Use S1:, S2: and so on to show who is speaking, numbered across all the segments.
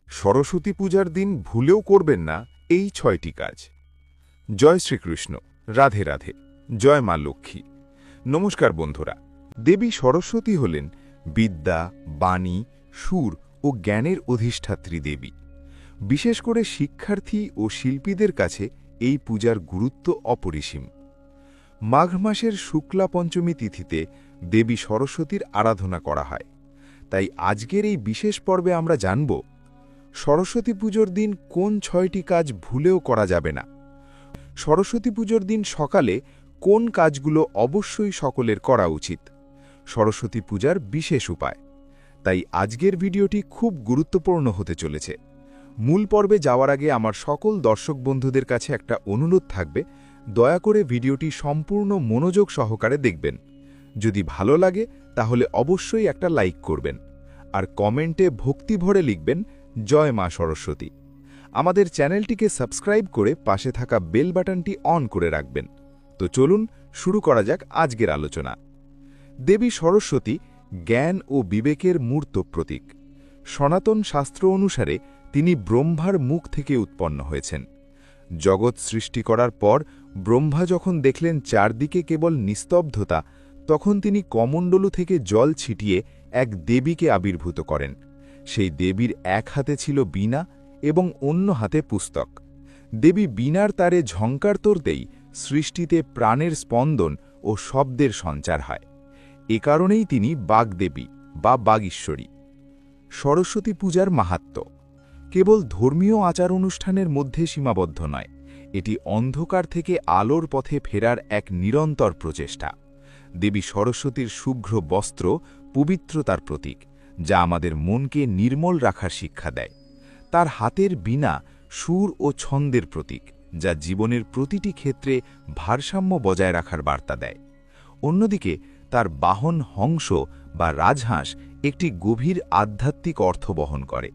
S1: সরস্বতী পূজার দিন ভুলেও করবেন না এই ৬টি কাজ। জয় শ্রীকৃষ্ণ, রাধে রাধে, জয় মা লক্ষ্মী। নমস্কার বন্ধুরা। দেবী সরস্বতী হলেন বিদ্যা, বাণী, সুর ও জ্ঞানের অধিষ্ঠাত্রী দেবী। বিশেষ করে শিক্ষার্থী ও শিল্পীদের কাছে এই পূজার গুরুত্ব অপরিসীম। মাঘ মাসের শুক্লা পঞ্চমী তিথিতে দেবী সরস্বতীর আরাধনা করা হয়। তাই আজকের এই বিশেষ পর্বে আমরা জানব সরস্বতী পুজোর দিন কোন ৬টি কাজ ভুলেও করা যাবে না। সরস্বতী পুজোর দিন সকালে কোন কাজগুলো অবশ্যই সকলের করা উচিত। সরস্বতী পূজার বিশেষ উপায়। তাই আজকের ভিডিওটি খুব গুরুত্বপূর্ণ হতে চলেছে। মূল পর্বে যাওয়ার আগে আমার সকল দর্শক বন্ধুদের কাছে একটা অনুরোধ থাকবে, দয়া করে ভিডিওটি সম্পূর্ণ মনোযোগ সহকারে দেখবেন। যদি ভালো লাগে তাহলে অবশ্যই একটা লাইক করবেন, আর কমেন্টে ভক্তি ভরে লিখবেন জয় মা সরস্বতী। আমাদের চ্যানেলটিকে সাবস্ক্রাইব করে পাশে থাকা বেল বাটনটি অন করে রাখবেন। তো চলুন শুরু করা যাক আজকের আলোচনা। দেবী সরস্বতী জ্ঞান ও বিবেকের মূর্ত প্রতীক। সনাতন শাস্ত্র অনুসারে তিনি ব্রহ্মার মুখ থেকে উৎপন্ন হয়েছেন। জগৎ সৃষ্টি করার পর ব্রহ্মা যখন দেখলেন চারদিকে কেবল নিস্তব্ধতা, তখন তিনি কমণ্ডলু থেকে জল ছিটিয়ে এক দেবীকে আবির্ভূত করেন। সেই দেবীর এক হাতে ছিল বীণা এবং অন্য হাতে পুস্তক। দেবী বীণার তারে ঝঙ্কার তোরতেই সৃষ্টিতে প্রাণের স্পন্দন ও শব্দের সঞ্চার হয়। এ কারণেই তিনি বাগদেবী বা বাগীশ্বরী। সরস্বতী পূজার মাহাত্ম্য কেবল ধর্মীয় আচার অনুষ্ঠানের মধ্যে সীমাবদ্ধ নয়, এটি অন্ধকার থেকে আলোর পথে ফেরার এক নিরন্তর প্রচেষ্টা। দেবী সরস্বতীর শুভ্র বস্ত্র পবিত্রতার প্রতীক, যা আমাদের মনকে নির্মল রাখার শিক্ষা দেয়। তার হাতের বীণা সুর ও ছন্দের প্রতীক, যা জীবনের প্রতিটি ক্ষেত্রে ভারসাম্য বজায় রাখার বার্তা দেয়। অন্যদিকে তার বাহন হংস বা রাজহাঁস একটি গভীর আধ্যাত্মিক অর্থ বহন করে।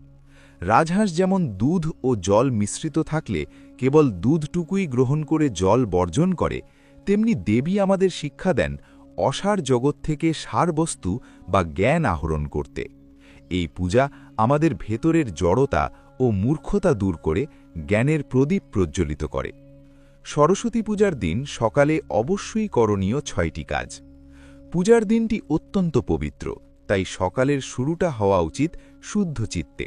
S1: রাজহাঁস যেমন দুধ ও জল মিশ্রিত থাকলে কেবল দুধটুকুই গ্রহণ করে জল বর্জন করে, তেমনি দেবী আমাদের শিক্ষা দেন অসার জগৎ থেকে সারবস্তু বা জ্ঞান আহরণ করতে। এই পূজা আমাদের ভেতরের জড়তা ও মূর্খতা দূর করে জ্ঞানের প্রদীপ প্রজ্বলিত করে। সরস্বতী পূজার দিন সকালে অবশ্যই করণীয় ৬টি কাজ। পূজার দিনটি অত্যন্ত পবিত্র, তাই সকালের শুরুটা হওয়া উচিত শুদ্ধ চিত্তে।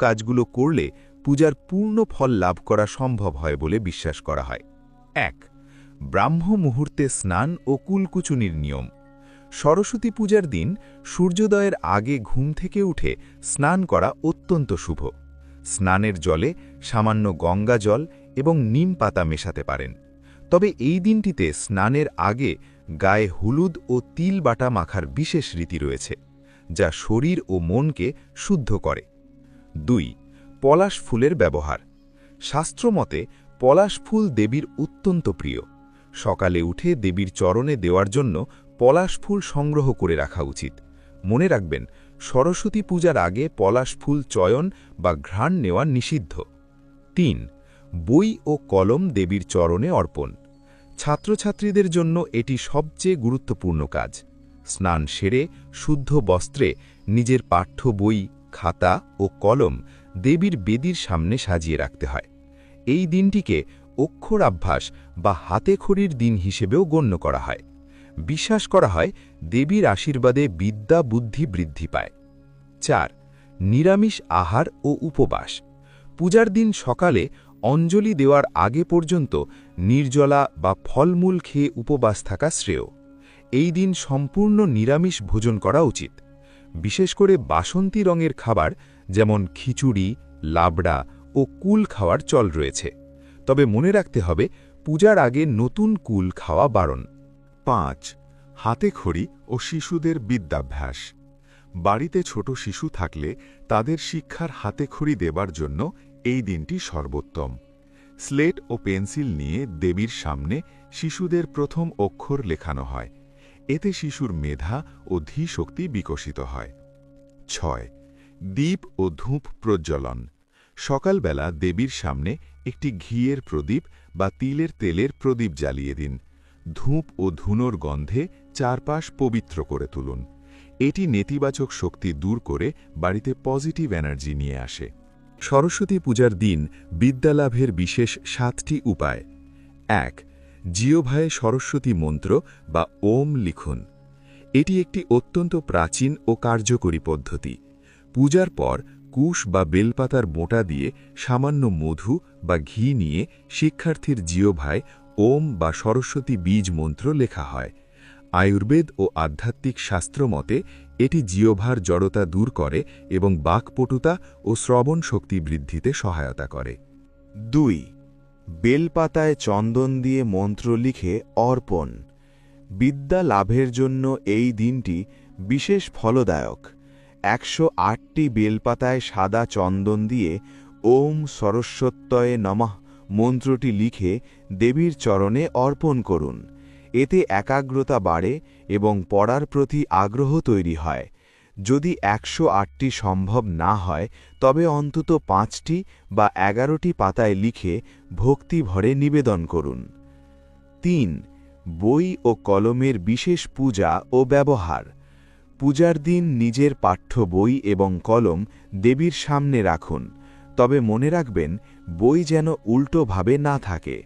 S1: কাজগুলো করলে পূজার পূর্ণ ফল লাভ করা সম্ভব হয় বলে বিশ্বাস করা হয়। ১. ব্রাহ্ম মুহূর্তে স্নান ও কুলকুচুনির নিয়ম। সরস্বতী পূজার দিন সূর্যোদয়ের আগে ঘুম থেকে উঠে স্নান করা অত্যন্ত শুভ। স্নানের জলে সামান্য গঙ্গা জল এবং নিম পাতা মেশাতে পারেন। তবে এই দিনটিতে স্নানের আগে গায়ে হলুদ ও তিল বাটা মাখার বিশেষ রীতি রয়েছে, যা শরীর ও মনকে শুদ্ধ করে। ২. পলাশ ফুলের ব্যবহার। শাস্ত্রমতে পলাশ ফুল দেবীর অত্যন্ত প্রিয়। সকালে উঠে দেবীর চরণে দেওয়ার জন্য পলাশ ফুল সংগ্রহ করে রাখা উচিত। মনে রাখবেন, সরস্বতী পূজার আগে পলাশ ফুল চয়ন বা ঘ্রাণ নেওয়া নিষিদ্ধ। ৩. বই ও কলম দেবীর চরণে অর্পণ। ছাত্রছাত্রীদের জন্য এটি সবচেয়ে গুরুত্বপূর্ণ কাজ। স্নান সেরে শুদ্ধ বস্ত্রে নিজের পাঠ্য বই, খাতা ও কলম দেবীর বেদির সামনে সাজিয়ে রাখতে হয়। এই দিনটিকে অক্ষরাভ্যাস বা হাতেখড়ির দিন হিসেবেও গণ্য করা হয়। বিশ্বাস করা হয় দেবীর আশীর্বাদে বিদ্যা বুদ্ধি বৃদ্ধি পায়। ৪. নিরামিষ আহার ও উপবাস। পূজার দিন সকালে অঞ্জলি দেওয়ার আগে পর্যন্ত নির্জলা বা ফলমূল খেয়ে উপবাস থাকা শ্রেয়। এই দিন সম্পূর্ণ নিরামিষ ভোজন করা উচিত। বিশেষ করে বাসন্তী রঙের খাবার যেমন খিচুড়ি, লাবড়া ও কুল খাওয়ার চল রয়েছে। তবে মনে রাখতে হবে, পূজার আগে নতুন কুল খাওয়া বারণ।
S2: ৫. হাতেখড়ি ও শিশুদের বিদ্যাভ্যাস। বাড়িতে ছোট শিশু থাকলে তাদের শিক্ষার হাতেখড়ি দেবার জন্য এই দিনটি সর্বোত্তম। স্লেট ও পেন্সিল নিয়ে দেবীর সামনে শিশুদের প্রথম অক্ষর লেখানো হয়। এতে শিশুর মেধা ও ধীশক্তি বিকশিত হয়। ৬. দীপ ও ধূপ প্রজ্বলন। সকালবেলা দেবীর সামনে একটি ঘিয়ের প্রদীপ বা তিলের তেলের প্রদীপ জ্বালিয়ে দিন। ধূপ ও ধুনোর গন্ধে চারপাশ পবিত্র করে তুলুন। এটি নেতিবাচক শক্তি দূর করে বাড়িতে পজিটিভ এনার্জি নিয়ে আসে। সরস্বতী পূজার দিন বিদ্যালাভের বিশেষ 7টি উপায়। ১. জিহ্বায় সরস্বতী মন্ত্র বা ওম লিখুন। এটি একটি অত্যন্ত প্রাচীন ও কার্যকরী পদ্ধতি। পূজার পর কুশ বা বেলপাতার বোঁটা দিয়ে সামান্য মধু বা ঘি নিয়ে শিক্ষার্থীর জিহ্বায় ওম বা সরস্বতী বীজ মন্ত্র লেখা হয়। আয়ুর্বেদ ও আধ্যাত্মিক শাস্ত্র মতে এটি জিহ্বার জড়তা দূর করে এবং বাকপটুতা ও শ্রবণ শক্তি বৃদ্ধিতে সহায়তা করে।
S3: ২. বেলপাতায় চন্দন দিয়ে মন্ত্র লিখে অর্পণ। বিদ্যা লাভের জন্য এই দিনটি বিশেষ ফলদায়ক। 108টি বেলপাতায় সাদা চন্দন দিয়ে ওম সরস্বত্যয়ে নমঃ মন্ত্রটি লিখে দেবীর চরণে অর্পণ করুন। এতে একাগ্রতা বাড়ে এবং পড়ার প্রতি আগ্রহ তৈরি হয়। যদি 108টি সম্ভব না হয় তবে অন্তত 5টি বা 11টি পাতায় লিখে ভক্তি ভরে নিবেদন করুন। ৩. বই ও কলমের বিশেষ পূজা ও ব্যবহার। পূজার দিন নিজের পাঠ্য বই এবং কলম দেবীর সামনে রাখুন, তবে মনে রাখবেন বই যেন উল্টোভাবে না থাকে।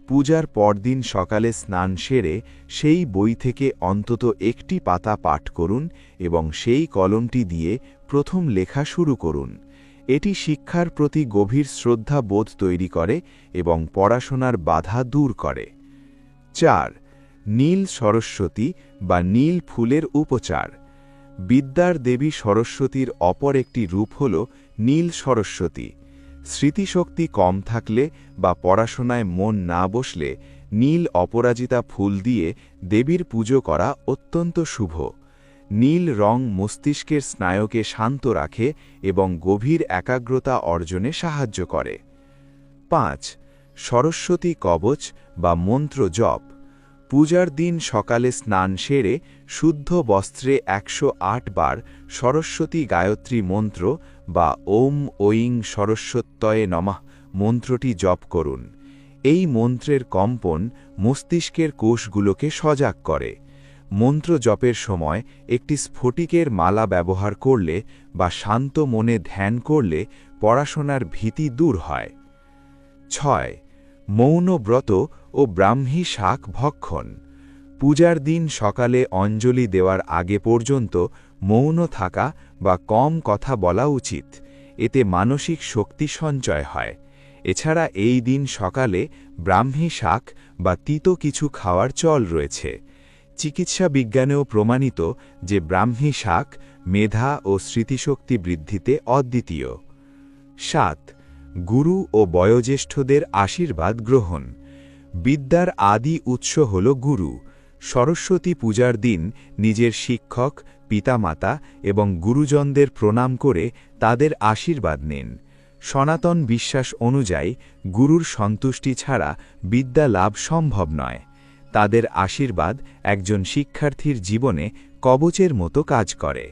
S3: পূজার পরদিন সকালে স্নান সেরে সেই বই থেকে অন্তত একটি পাতা পাঠ করুন এবং সেই কলমটি দিয়ে প্রথম লেখা শুরু করুন। এটি শিক্ষার প্রতি গভীর শ্রদ্ধা বোধ তৈরি করে এবং পড়াশোনার বাধা দূর করে। ৪. নীল সরস্বতী বা নীল ফুলের উপচার। বিদ্যার দেবী সরস্বতীর অপর একটি রূপ হল নীল সরস্বতী। স্মৃতিশক্তি কম থাকলে বা পড়াশোনায় মন না বসলে নীল অপরাজিতা ফুল দিয়ে দেবীর পুজো করা অত্যন্ত শুভ। নীল রং মস্তিষ্কের স্নায়ুকে শান্ত রাখে এবং গভীর একাগ্রতা অর্জনে সাহায্য করে। ৫. সরস্বতী কবচ বা মন্ত্র জপ। পূজার দিন সকালে স্নান সেরে শুদ্ধ বস্ত্রে 108 বার সরস্বতী গায়ত্রী মন্ত্র বা ওম ঐং সরস্বত্যয়ে নমঃ মন্ত্রটি জপ করুন। এই মন্ত্রের কম্পন মস্তিষ্কের কোষগুলোকে সজাগ করে। মন্ত্র জপের সময় একটি স্ফটিকের মালা ব্যবহার করলে বা শান্ত মনে ধ্যান করলে পড়াশোনার ভীতি দূর হয়। ৬. মৌন ব্রত ও ব্রাহ্মী শাক ভক্ষণ। পূজার দিন সকালে অঞ্জলি দেওয়ার আগে পর্যন্ত মৌন থাকা বা কম কথা বলা উচিত। এতে মানসিক শক্তি সঞ্চয় হয়। এছাড়া এই দিন সকালে ব্রাহ্মী শাক বা তিতো কিছু খাওয়ার চল রয়েছে। চিকিৎসা বিজ্ঞানেও প্রমাণিত যে ব্রাহ্মী শাক মেধা ও স্মৃতিশক্তি বৃদ্ধিতে অদ্বিতীয়। ৭. গুরু ও বয়োজ্যেষ্ঠদের আশীর্বাদ গ্রহণ। বিদ্যার আদি উৎস হল গুরু। সরস্বতী পূজার দিন নিজের শিক্ষক, পিতামাতা এবং গুরুজনদের প্রণাম করে তাদের আশীর্বাদ নিন। সনাতন বিশ্বাস অনুযায়ী গুরুর সন্তুষ্টি ছাড়া বিদ্যা লাভ সম্ভব নয়। তাদের আশীর্বাদ একজন শিক্ষার্থীর জীবনে কবচের মতো কাজ করে।